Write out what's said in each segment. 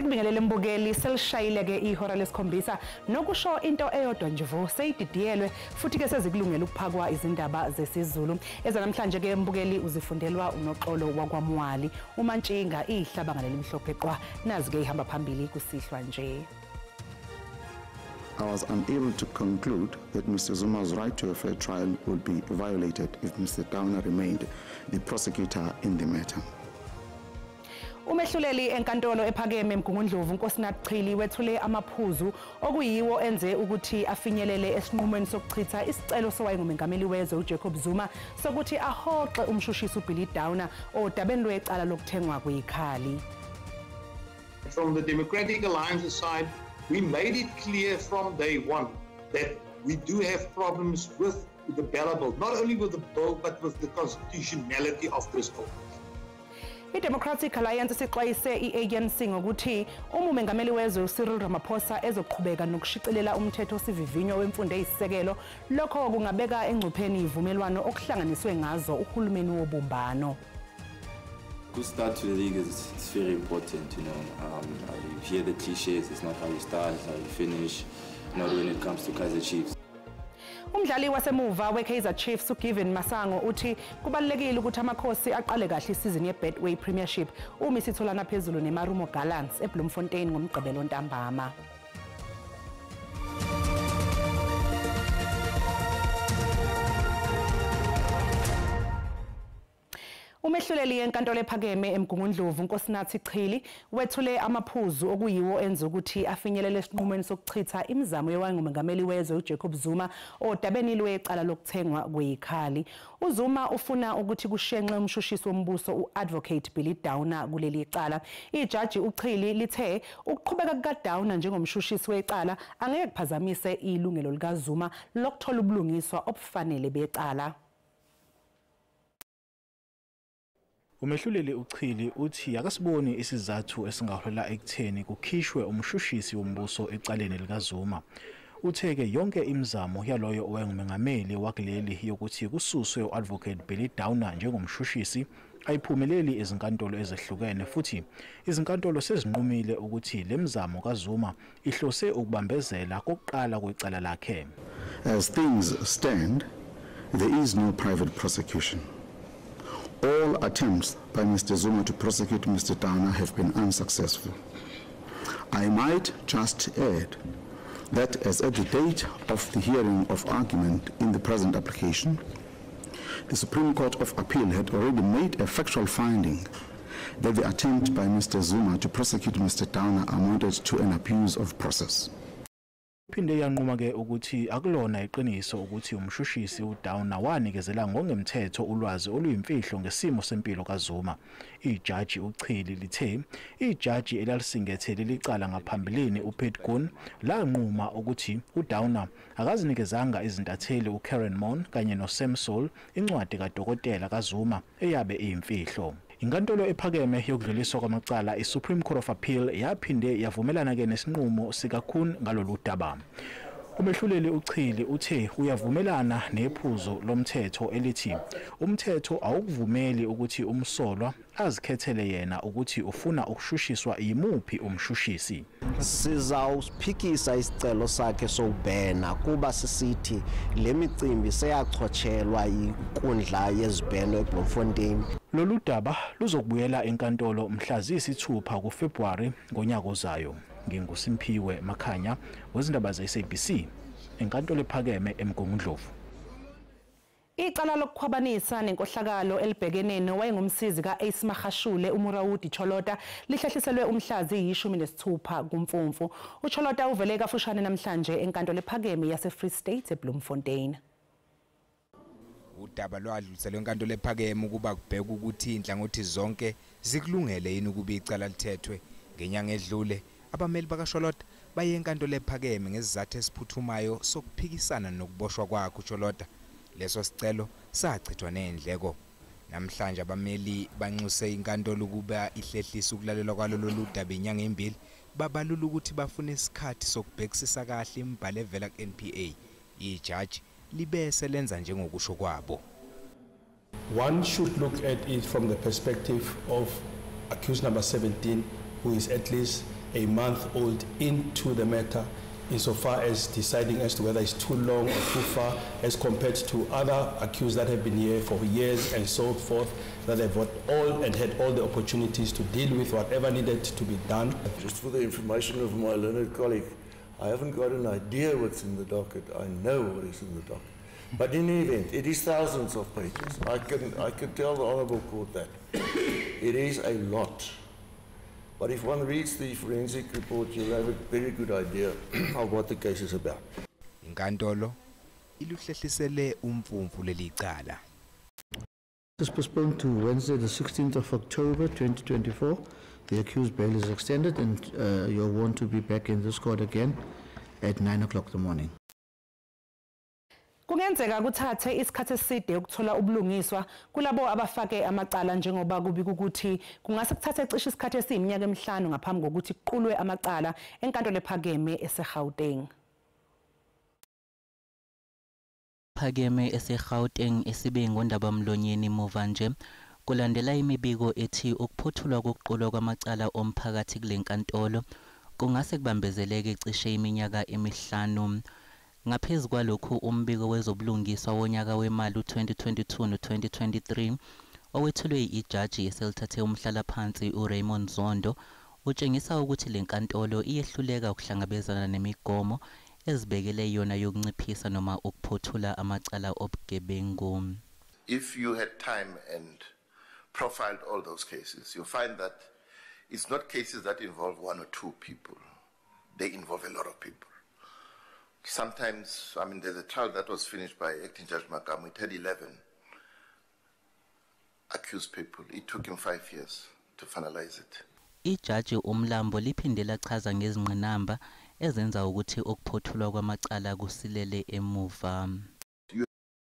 Sikubingelele mbukeli selishayileke ihora lesikhombisa nokusho into eyodwa nje vo seyididiyelwe futhi ke sezikulungela ukuphakwa izindaba zesiZulu ezanamhlanje ke mbukeli uzifundelwa unoxolo wakwaMwali uMantshinga ihlaba ngaleli mhlophe qwa nazi ke ihamba phambili kusihlwa nje. I was unable to conclude that Mr. Zuma's right to a fair trial would be violated if Mr. Downer remained the prosecutor in the matter. Umehluleli enkantolo ephakeme eMgungundlovu uNkosinathi Chili wethule amaphuzu okuyiwo enze ukuthi afinyelele esinqumweni sokuchitha isicelo sowayengumengameli wezwe uJacob Zuma sokuthi ahoxe umshushisi uBilly Downer odabeni lwecala lokuthengwa kweyikhali. From the Democratic Alliance side, we made it clear from day one that we do have problems with the bill, not only with the bill, but with the constitutionality of this bill. I-Democratic Alliance sixwayise i-ANC ngokuthi umengameli wezwe Cyril Ramaphosa ezoqhubeka nokushicelela umthetho osivivinyo wemfundo eyisisekelo lokho kungabeka engcupheni ivumelwano okuhlanganiswe ngazo uhulumeni wobumbano. Good start to the league is very important, you know. You hear the cliches, it's not how you start, it's how you finish, not when it comes to Kaizer Chiefs. Umdlali wasemuva weKaizer Chiefs uGiven Masango uthi kubalekile ukuthi amakhosi aqale kahle isizini yeBetway Premiership uma sitholana phezulu neMarumo Gallants eBloemfontein ngomgqibelo ntambama. Umehluleli enkantolo ephakeme eMgungundlovu uNkosinathi Chili wethule amaphuzu okuyiwo enza ukuthi afinyelele esinqumweni sokuchitha imizamo yowayengumengameli wezwe uJacob Zuma odabeni lwecala lokuthengwa kweyikhali. uZuma ufuna ukuthi kushenxe umshushisi wombuso uAdvocate Billy Downer kuleli cala. Ijaji uChili lithe ukuqhubeka kukaDowner njengomshushisi wecala angeke kuphazamise ilungelo likaZuma lokuthola ubulungiswa obufanele becala. Umehluleli uChili uthi akasiboni isizathu esingaholela ekutheni kukhishwe umshushisi wombuso ecaleni likaZuma. Utheke yonke imizamo yaloyo owayengumengameli wakuleli yokuthi kususwe uAdvocate Billy Downer njengomshushisi ayiphumeleli izinkantolo ezehlukene futhi izinkantolo sezinqumile ukuthi lemizamo kaZuma ihlose ukubambezela kokuqala kwecala lakhe. As things stand, there is no private prosecution. All attempts by Mr. Zuma to prosecute Mr. Downer have been unsuccessful. I might just add that as at the date of the hearing of argument in the present application, the Supreme Court of Appeal had already made a factual finding that the attempt by Mr. Zuma to prosecute Mr. Downer amounted to an abuse of process. Phinde yanquma ke ukuthi akulona iqiniso ukuthi umshushisi uDowner wanikezela ngongemthetho ulwazi oluyimfihlo ngesimo sempilo kaZuma. Ijaji uChili lithe ijaji elalisingethe licala ngaphambilini uPetgun lanquma ukuthi uDowner akazinikezanga izintatheli uKaren Mon kanye noSamsol incwadi kadokotela kaZuma eyabe iyimfihlo. Inkantolo ephakeme yokudluliswa kwamacala iSupreme Court of Appeal yaphinde yavumelana ke nesinqumo sikaKhun ngalolu daba. Umehluleli uChili uthe uyavumelana nephuzo lomthetho elithi umthetho awukuvumeli ukuthi umsolwa azikhethele yena ukuthi ufuna ukushushiswa yimuphi umshushisi. Sizawuphikisa isicelo sakhe sobhena kuba sisithi lemicimbi seyachotshelwa inkundla yezibheno eBloemfontein. Lolu daba luzokubuyela enkantolo mhla ziyisithupha kuFebruary ngonyaka ozayo. NginguSimphiwe Makhanya wezindaba zeSABC enkantolo ephakeme eMgungundlovu. Icala lokukhwabanisa nenkohlakalo elibhekene nowayengumsizi kaAce Magashule uMurawudi Cholota lihlehliselwe umhlazi yi-16 kuMfumfu. uCholota uvele kafushane namhlanje enkantolo ephakeme yaseFree State eBloemfontein. Udaba lwadluliselwe enkantolo ephakeme ukuba kubheka ukuthi inhlangothi zonke zikulungele yini ukuba icala lithethwe. Ngenyanga edlule abameli bakaCholota baye enkantolo ephakeme ngesizathu esiphuthumayo sokuphikisana nokuboshwa kwakhe uCholota. Leso sicelo sachithwa neendleko. Namhlanje abameli banxuse inkantolo ukuba ihlehlisa ukulalelwa kwalolu daba inyanga embili babalula ukuthi bafune isikhathi sokubhekisisa kahle imibhalo evela kuNPA. Ijaji libese lenza njengokusho kwabo. One should look at it from the perspective of accused number 17, who is at least a month-old into the matter insofar as deciding as to whether it's too long or too far as compared to other accused that have been here for years and so forth, that they've got all and had all the opportunities to deal with whatever needed to be done. Just for the information of my learned colleague, I haven't got an idea what's in the docket. I know what is in the docket. But in any event, it is thousands of pages. I can tell the Honourable Court that. It is a lot. But if one reads the forensic report, you'll have a very good idea of what the case is about. Inkantolo iluhlehlisele umfumfu lelicala. It is postponed to Wednesday, the 16th of October, 2024. The accused bail is extended, and you'll want to be back in this court again at 9 o'clock in the morning. Kungenzeka kuthathe isikhathi eside ukuthola ubulungiswa kulabo abafake amacala njengoba kubika ukuthi kungase kuthathe cishe isikhathi esiyiminyaka emihlanu ngaphambi kokuthi kuqulwe amacala enkantolo ephakeme eseGauteng. Phakeme eseGauteng esibe ngondabamlonyeni muva nje kulandela imibiko ethi ukuphothulwa kokuqulwa kwamacala omphakathi kulenkantolo kungase kubambezeleke cishe iminyaka emihlanu. Ngaphezu kwalokhu umbiko wezobulungiswa wonyaka wemali u2022 no2023 owethulwe ijaji eselithathe umhlalaphansi uRaymond Zondo utshengisa ukuthi lenkantolo iyehluleka ukuhlangabezana nemigomo ezibekele yona yokunciphisa noma ukuphothula amacala obugebengu. If you had time and profiled all those cases, you find that it's not cases that involve one or two people. They involve a lot of people. Sometimes, I mean, there's a trial that was finished by Acting Judge Makamu. It had 11 accused people. It took him 5 years to finalize it. Ijaji umlambo liphindela chaza ngezingqinamba ezenza ukuthi ukuphothulwa kwamacala kusilele emuva. You have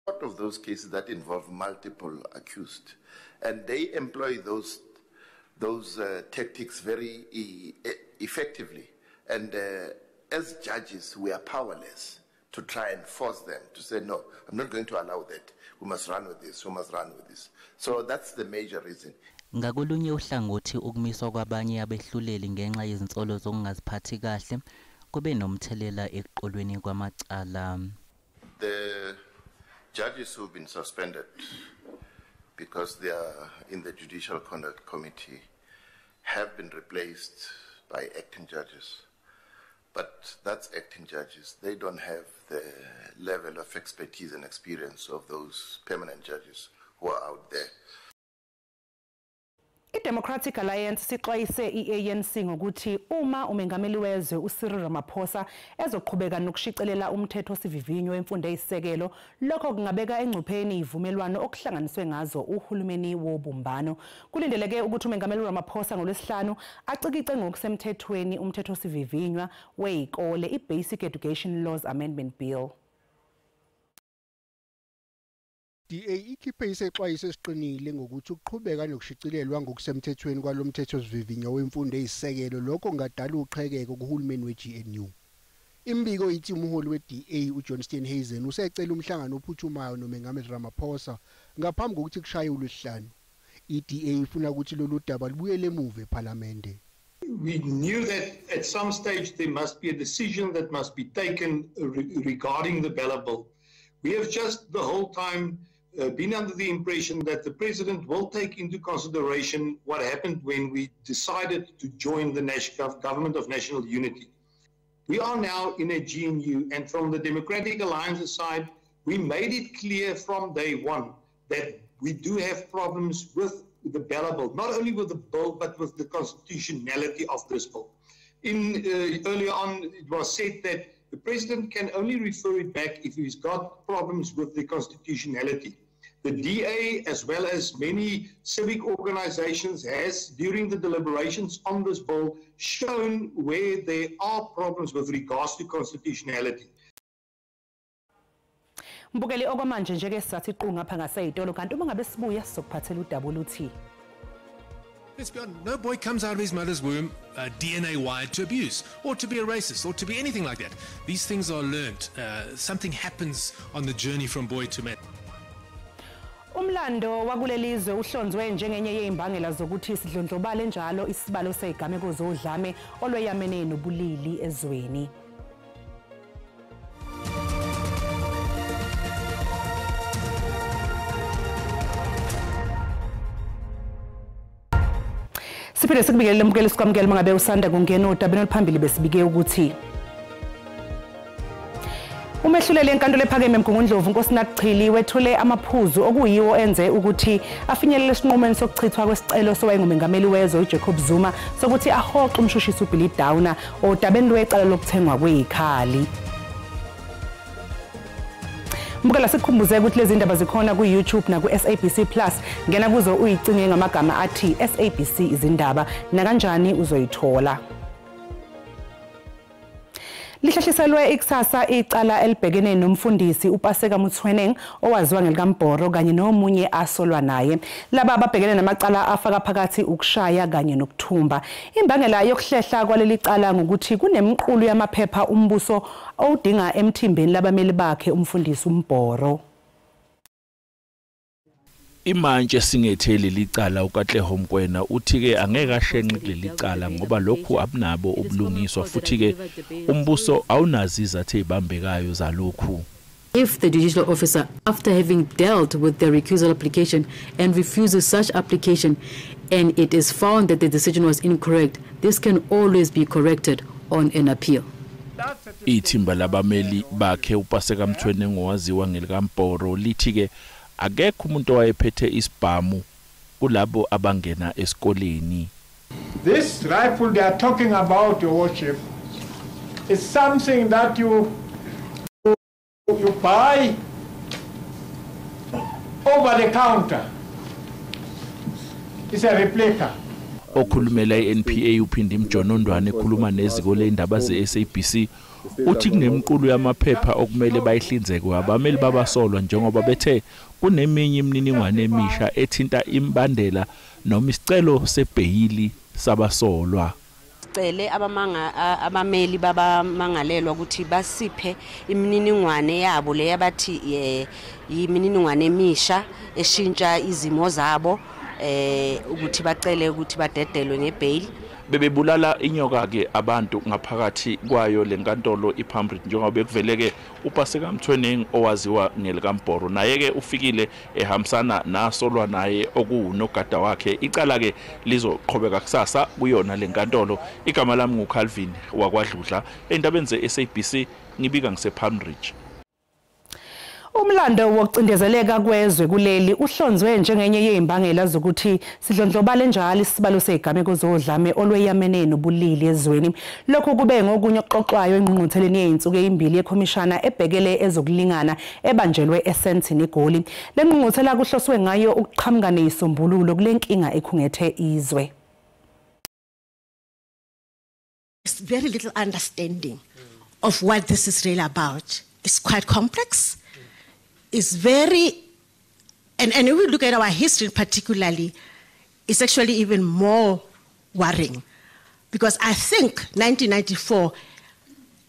a lot of those cases that involve multiple accused, and they employ those tactics very effectively. And as judges, we are powerless to try and force them to say, no, I'm not going to allow that. We must run with this, we must run with this. So that's the major reason. Ngakolunye uhlangothi ukumiswa kwabanye abehluleli ngenxa yezinsolo zokungaziphathi kahle kube nomthelela ekuqolweni kwamacala. The judges who've been suspended because they are in the Judicial Conduct Committee have been replaced by acting judges. But that's acting judges. They don't have the level of expertise and experience of those permanent judges who are out there. I-Democratic Alliance sixwayise i-ANC ngokuthi uma umengameli wezwe uCyril Ramaphosa ezoqhubeka nokushicelela umthetho osivivinyo wemfundo eyisekelo lokho kungabeka engcupheni ivumelwano okuhlanganiswe ngazo uhulumeni wobumbano. Kulindeleke ukuthi umengameli Ramaphosa ngoLwesihlanu acikice ngokusemthethweni umthetho osivivinywa wezikole i-Basic Education Laws Amendment Bill. DA ikhiphe isexwayiso esiqinile ngokuthi ukuqhubeka nokushicilelwa ngokusemthethweni kwalomthetho sivivinywa wemfundo eyisekelo lokho ngadala uqhekeko kuhulumeni weGNU. Imbiko ithi umholi weDA uJohn Steenhuisen usecela umhlangano ophuthumayo nomengameli Ramaphosa ngaphambi kokuthi kushaye uLwesihlanu. iDA ifuna ukuthi lolu daba libuyele emuva eParliamente. We knew that at some stage there must be a decision that must be taken regarding the Bella Bill. We have just the whole time been under the impression that the president will take into consideration what happened when we decided to join the government of national unity. We are now in a GNU, and from the Democratic Alliance side, we made it clear from day one that we do have problems with the Bella Bill, not only with the bill, but with the constitutionality of this bill. Earlier on, it was said that the president can only refer it back if he's got problems with the constitutionality. The DA, as well as many civic organizations, has, during the deliberations on this bill, shown where there are problems with regards to constitutionality. Mbukeli okwamanje njeke sisathi iqhunga ngapha ngaseyitolo kanti uma ngabe sibuya sizokuphathela udaba oluthi Let's be honest, no boy comes out of his mother's womb DNA wired to abuse or to be a racist or to be anything like that. These things are learned. Something happens on the journey from boy to man. Umlando wakulelizwe uhlonzwe njengenye yezimbangela zokuthi sidlondlobale njalo isibalo sezigameko zodlame olweyamene nobulili ezweni. Siphinde sikubikele umkele sikwamukele mangabe usanda kungena odabeni oluphambili besibike ukuthi umehluleli enkantolo ephakeme eMgungundlovu uNkosinathi Chili wethule amaphuzu okuyiwo enze ukuthi afinyelele isinqumeni sokuchithwa kwesicelo sowayengumengameli wezwe uJacob Zuma sokuthi ahoxe umshushisi uBilly Downer odabeni lwecala lokuthengwa kwezikhali. Mbukela sikhumbuze ukuthi lezi ndaba zikhona ku YouTube na ku SABC Plus ngena kuzo uyicinge ngamagama athi SABC izindaba na kanjani uzoyithola. Lihlahliselwe ikusasa icala elibhekene nomfundisi uPaseka Mthweneng owaziwa ngelikaMbhoro kanye nomunye asolwa naye. Laba ababhekene namacala afaka phakathi ukushaya kanye nokuthumba. Imbangela yokuhlehla kwaleli cala ngokuthi kunemqulu yamaphepha umbuso odinga emthimbeni labameli bakhe umfundisi uMbhoro. Imanje singetheli licala uKatleho Mkwena uthi ke angeke ashenxe kuleli cala ngoba lokhu abunabo ubulungiswa futhi ke umbuso awunazi izathu ezibambekayo zalokhu. If the judicial officer, after having dealt with the recusal application and refuses such application and it is found that the decision was incorrect, this can always be corrected on an appeal. Ithimba labameli bakhe uPaseka Mthweneng owaziwa ngelikaMbhoro lithi ke akekho umuntu owayephethe isibhamu kulabo abangena esikoleni. This rifle they are talking about, your worship, is something that you buy over the counter. It's a replica. Okhulumela iNPA uphinde imjonondwane ekhuluma neziko leindaba zeSABC uthi kunemqulu yamaphepha okumele bayihlinzeke abameli babasolwa njengoba bethe kuneminye imininingwane emisha ethinta imbandela noma isicelo sebhayili sabasolwa. Sicele abameli babamangalelwa ukuthi basiphe imininingwane yabo leyabathi imininingwane emisha eshintsha izimo zabo ukuthi bacele ukuthi badedelwe ngebhayili. Bebebulala inyoka ke abantu ngaphakathi kwayo lenkantolo iPalmridge njengoba bekuveleke uPaseka Mthweneng owaziwa ngelikaMbhoro naye ke ufikile ehambisana nasolwa naye okuwunogada wakhe. Icala ke lizoqhubeka kusasa kuyona lenkantolo. Igama lami nguCalvin wakwaDludla endabeni zeSABC ngibika ngisePalmridge. Umlando wokucindezeleka kwezwe kuleli uhlonzwe njengenye yezimbangela zokuthi sidlondlobale njalo isibalo sezigameko zodlame olweyamene nobulili ezweni. Lokho kube ngokunye okuxoxwayo engqungqutheleni yeinsuku ezimbili yekhomishana ebhekele ezokulingana ebanjelwe eSandton eGoli. Le ngqungquthela kuhloswe ngayo ukuqhamuka nezisombululo kulenkinga ekhungethe izwe. There's very little understanding of what this is really about. It's quite complex. It's very, and if we look at our history particularly, it's actually even more worrying. Because I think 1994,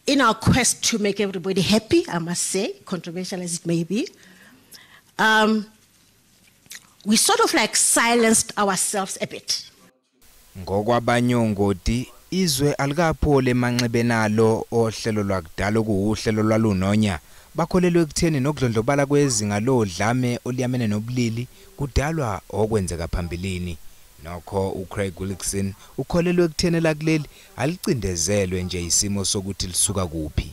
in our quest to make everybody happy, I must say, controversial as it may be, we sort of like silenced ourselves a bit. Ngokwabanyongoti izwe alikaphole emanxebenalo ohlelo lwakudala okuuhlelo lwalunonya bakholelwe ekutheni nokudlondlobala kwezinga lodlame oliyamene nobulili kudalwa okwenzeka phambilini. Nokho uCraig Wilson ukholelwe ekutheni lakuleli alicindezelwe nje isimo sokuthi lisuka kuphi.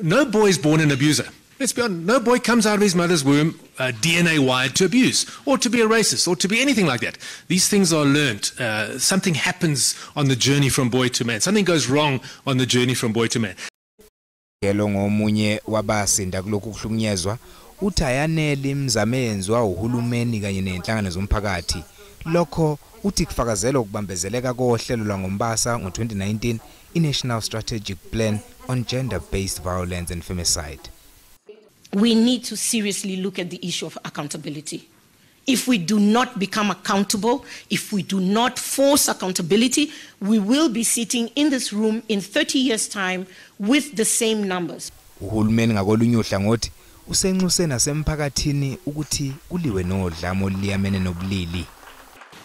No boy is born an abuser. Let's be honest, no boy comes out of his mother's womb DNA wired to abuse or to be a racist or to be anything like that. These things are learnt. Something happens on the journey from boy to man. Something goes wrong on the journey from boy to man. Ngelo ngomunye wabasinda kulokhu kuhlukunyezwa uthayanele imizamo eyenziwa uhulumeni kanye nenhlangano zomphakathi. Lokho uthi kufakazela ukubambezeleka kohlelo lwangombasa ngo2019 iNational Strategic Plan on Gender-Based Violence and Femicide. We need to seriously look at the issue of accountability. If we do not become accountable, if we do not force accountability, we will be sitting in this room in 30 years' time with the same numbers. Uhulumeni ngakolunye uhlangothi usenxuse nasemphakathini ukuthi kuliwe nodlame oliyamene nobulili.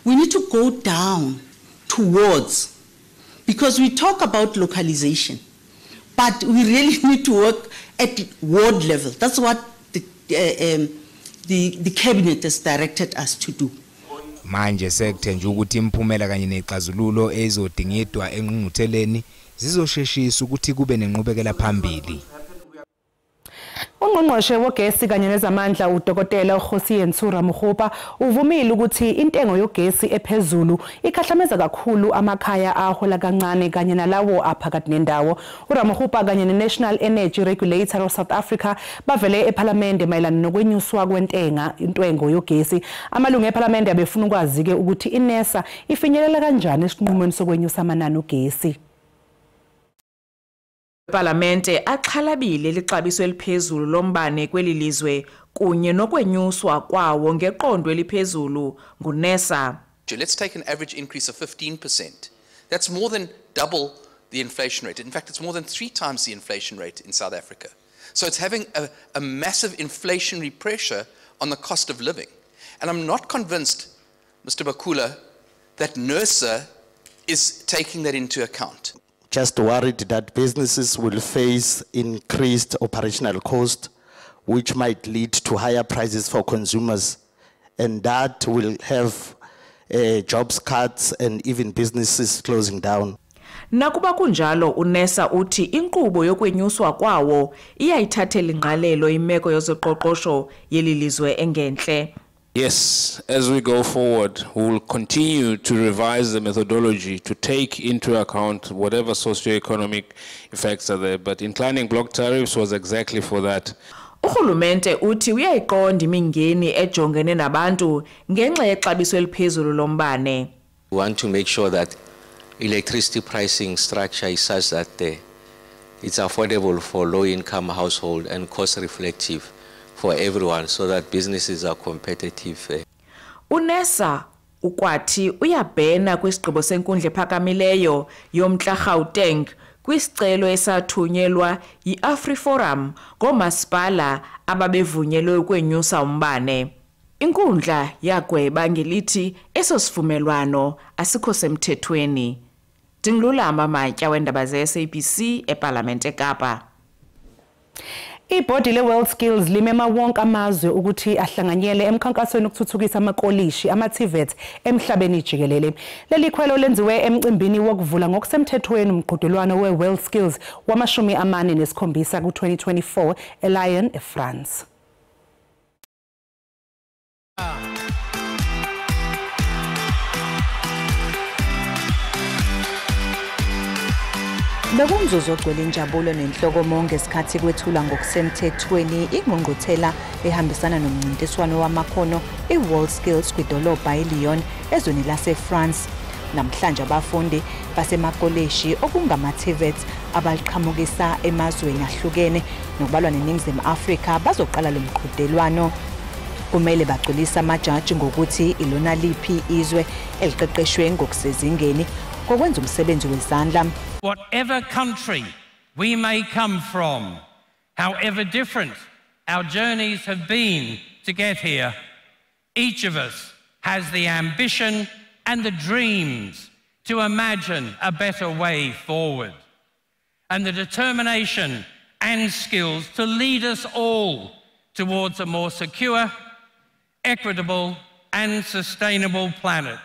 We need to go down towards, because we talk about localization, but we really need to work at ward level. That's what the cabinet has directed us to do. Manje sekuthenjwa ukuthi imphumela kanye nexazululo ezodingidwa enqungqutheleni zizosheshisa ukuthi kube nenqubekela phambili. Ungqongqoshe wogesi kanye nezamandla uDokotela Kgosientsho Ramokgopa uvumile ukuthi intengo yogesi ephezulu ikhahlameza kakhulu amakhaya ahola kancane kanye nalawo aphakathi nendawo. uRamokgopa kanye neNational Energy Regulator of South Africa bavele eParliament mayelana nokwenyuswa kwentengo yogesi. Amalungu eParliament abefuna ukwazi ke ukuthi iNERSA ifinyelela kanjani esinqumweni sokwenyusa amanani ogesi. Parlamente axhalabile lixabiso eliphezulu lombane kweli lizwe kunye nokwenyuswa kwawo ngeqondo eliphezulu nguNERSA. Let's take an average increase of 15%. That's more than double the inflation rate. In fact, it's more than 3 times the inflation rate in South Africa. So it's having a massive inflationary pressure on the cost of living. And I'm not convinced, Mr. Bakula, that NERSA is taking that into account. Just worried that businesses will face increased operational cost, which might lead to higher prices for consumers, and that will have jobs cuts and even businesses closing down. Nakuba kunjalo uNERSA uthi inkqubo yokwenyuswa kwawo iyayithathela ingqalelo imeko yezoqoqosho yelilizwe engentle. Yes, as we go forward, we will continue to revise the methodology to take into account whatever socio-economic effects are there. But inclining block tariffs was exactly for that. Urhulumente uthi uyayiqonda imingeni ejongene nabantu ngenxa yexabiso eliphezulu lombane. We want to make sure that electricity pricing structure is such that it's affordable for low-income household and cost-reflective for everyone, so that businesses are competitive. uNERSA ukwathi uyabhena kwisigqibo senkundla ephakamileyo yomntla Gauteng kwisicelo esathunyelwa yiAfriforum ngomasipala ababevunyelwe ukwenyusa umbane. Inkundla yagweba ngelithi esosivumelwano asikho semthethweni. Dingilulama Matya wendaba ze-SABC eParliament eKapa. Ibhodi le-World Skills limema wonke amazwe ukuthi ahlanganyele emkhankasweni ukuthuthukisa amakolishi ama-TVET emhlabeni jikelele. Leli khwelo lenziwe emcimbini wokuvula ngokusemthethweni umqhudelwano we-World Skills wama-47 ku-2024 eLyon, eFrance. Bekumzuzu ogcwele injabulo nenhlokomongo ngesikhathi kwethula ngokusemthethweni ingqungquthela ehambisana nomncintiswano wamakhono iWorld Skills kwidolobha eLyon ezweni laseFrance. Namhlanje abafundi basemakoleshi okungama-TVET abaliqhamukisa emazweni ahlukene nokubalwa neNingizimu Afrika bazoqala lo mqhudelwano. Kumele bagculisa amajaji ngokuthi ilona liphi izwe eliqeqeshwe ngokusezingeni kokwenza umsebenzi wezandla. Whatever country we may come from, however different our journeys have been to get here, each of us has the ambition and the dreams to imagine a better way forward, and the determination and skills to lead us all towards a more secure, equitable and sustainable planet.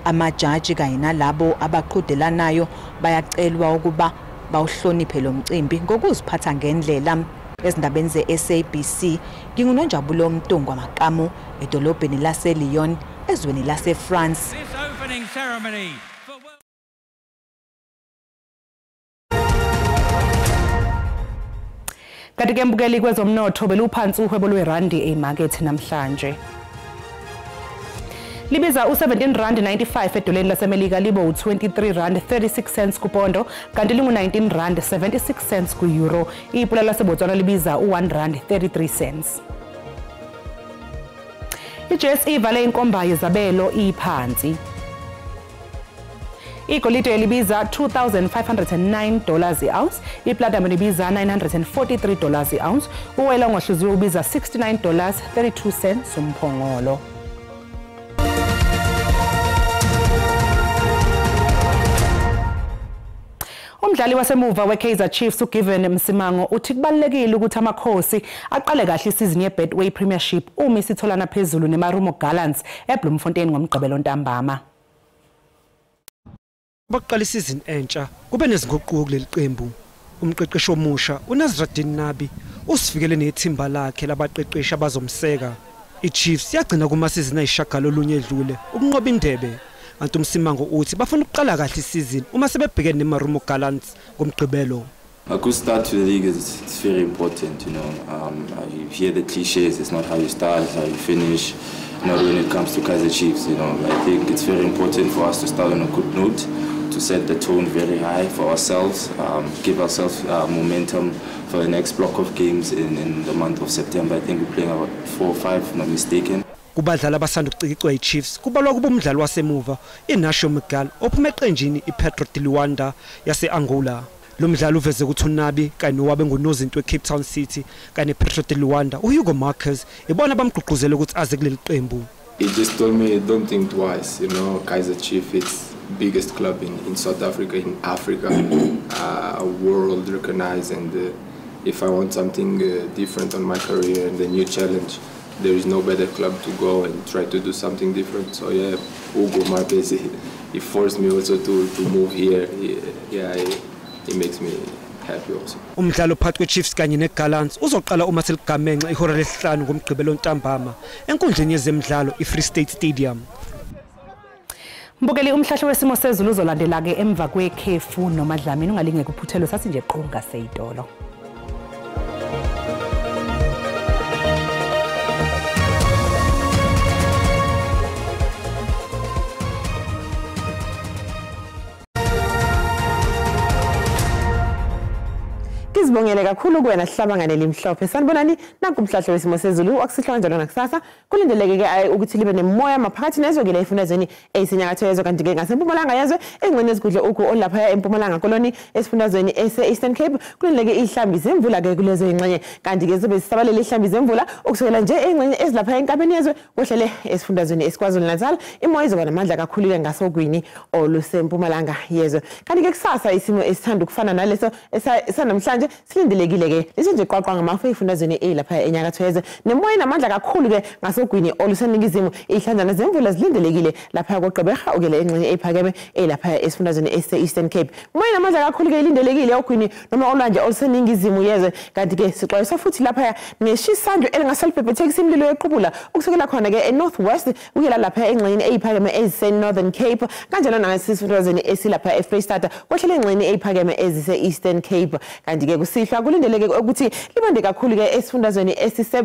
Amajaji kanye nalabo abaqhudelanayo bayacelwa ukuba bawuhloniphe lo mcimbi ngokuziphatha ngendlela. Ezindabeni ze-SABC ngingunonjabulo Mtungu Makamu edolobheni laseLyon ezweni laseFrance. Kanti ke mbukeli kwezomnotho beluphansi uhwebo lwerandi emarket namhlanje. Libiza u17.95 edoleni laseMelika libo u23.36 kupondo kanti lingu19.76 ku euro. Ipula laseBotswana libiza u1.33. iJSE vale inkomba yezabelo iphansi. Igolide libiza $2,509 i-ounce, iplatinum libiza $943 i-ounce, uwela ngohluziwe ubiza $69.32 umphongolo. Umdlali wasemuva weKaizer Chiefs uGiven Msimango uthi kubalekile ukuthi amakhosi aqale kahle isizini yeBetway Premiership uma isitholana phezulu neMarumo Gallants eBloemfontein ngomgqibelo ntambama. Baqala isizini entsha kube nezinguquko kuleli qembu. Umqeqeshi omusha uNazradin Nabi usifikele nethimba lakhe labaqeqeshi abazomseka. iChiefs yagcina kumasizini ayishagalolunye edlule ukunqoba indebe. Antu Msimango uthi bafuna ukuqala kahle isizini uma sebebhekene neMarumo Gallants ngomgqibelo. A good start to the league is very important, you know. You hear the cliches, it's not how you start, it's how you finish. Not when it comes to Kaizer Chiefs, you know. I think it's very important for us to start on a good note, to set the tone very high for ourselves, give ourselves momentum for the next block of games in the month of September. I think we're playing about 4 or 5, if not mistaken. Kubadlala abasanda ukucikicwa iChiefs kubalwa kuba umdlali wasemuva iNasho Miguel ophuma eqenjini iPetro de Luanda yase-Angola. Lo mdlali uveze ukuthi uNabi kanye nowabe ngunozinto weCape Town City kanye nePetro de Luanda uHugo Marquez ibona bamgqugquzela ukuthi aze kuleli qembu. He just told me don't think twice, you know. Kaizer Chiefs, it's biggest club in South Africa, in Africa, world recognized, and if I want something different on my career and a new challenge, there is no better club to go and try to do something different. So yeah, Hugo Marquez, he forced me also to move here. He makes me happy also. Umdlalo phakathi kweChiefs kanye neGallants uzoqala uma seligamenxa ihora lesihlanu ngomgqibelo ntambama enkundleni yezemidlalo iFree State Stadium. Mbukeli umhlahlo wesimo sezulu uzolandela ke emva kwekhefu nomadlamini ungalingeke uphuthelwe sathi nje qonga seyitolo. Ngizibongele kakhulu kuwena sihlabangane limhlophe. Sanibonani nanku umhlahlo wesimo sezulu akusihlwa njalo nakusasa. Kulindeleke ke ukuthi libe nemoya maphakathi nezwe ke la ifundazweni eyisenyakatho yezwe kanti ke ngasempumalanga yezwe engcene ezigudle ukhu olapha empumalanga koloni esifundazweni ese-Eastern Cape. Kulindeleke ihlambi zemvula ke kulezo ingxenye kanti ke sibe sisabalele ihlambi zemvula ukusukela nje engxenye ezilapha enkabeni yezwe kwehlele esifundazweni esiKwaZulu Natal. Imoya izoba namandla kakhulu ke ngasogwini olusempumalanga yezwe. Kanti ke kusasa isimo esithanda ukufana naleso esanamhlanje silindelekile ke lisenje qwaqwa ngamafu efundazweni elapha enyakatho yezwe nemoya namandla kakhulu ke ngasogwini oluseningizimu ihlandana zemvula zilindelekile lapha koGqeberha ukele engxenye ephakeme elapha esifundazweni ese-Eastern Cape. Moya namandla kakhulu ke ilindelekile ogwini noma olwandle oluseningizimu yezwe kanti ke sixwayiswa futhi lapha neshisandlo elingasalibhebhethekisa imililo yequbula ukusukela khona ke eNorthwest ukela lapha engxenye eyiphakeme ezise-Northern Cape kanjalo nangasifundazweni esilapha eFreystata kwehlele engxenye eyiphakeme ezise-Eastern Cape kanti ke kusihlwa kulindeleke ukuthi libande kakhulu ke esifundazweni esise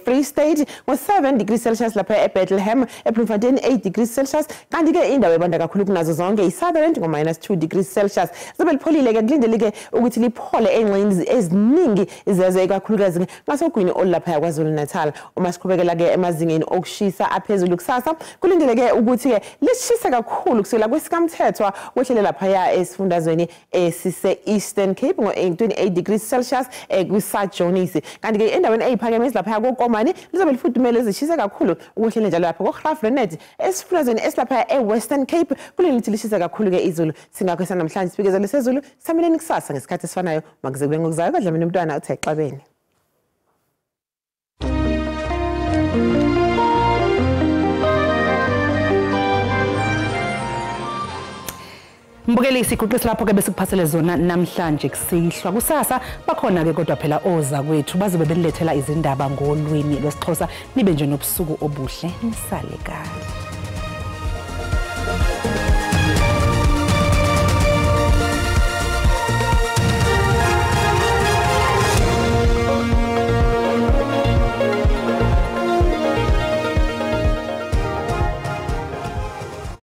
Free State ngo7 degrees Celsius lapha eBethlehem eBloemfontein 8 degrees Celsius kanti ke indawo ebanda kakhulu kunazo zonke iSutherland ngo-2 degrees Celsius zobe lipholile ke kulindeleke ukuthi liphole engxenye eziningi izezwe kakhulukazi ngasogwini olapha yaKwaZulu Natal. Uma siqhubekela ke emazingeni okushisa aphezulu kusasa kulindeleke ukuthi ke lishisa kakhulu kusukela kwesikamthethwa kwehlele lapha ya esifundazweni esise-Eastern Cape ngo-28 degrees Celsius kwiSajonis kanti ke endaweni eyiphakeme ezilapha koKomani lizobe lifudumele ezishisa kakhulu ukwehlele njalo lapha koGraafrenet esifundazweni esilapha eWestern Cape kulelithi lishisa kakhulu ke izulu singakho sanamhlanje sibikezele sezulu sameleni kusasa ngesikhathi esifanayo makuze kube ngokuzayo kadlamini umntwana uthe xabene. Mbukeli isiguqisi lapho ke besikuphasele zona namhlanje kusihlwa kusasa bakhona ke kodwa phela oza kwethu bazobe benilethela izindaba ngolwimi lwesiXhosa nibe nje nobusuku obuhle nisale kahle.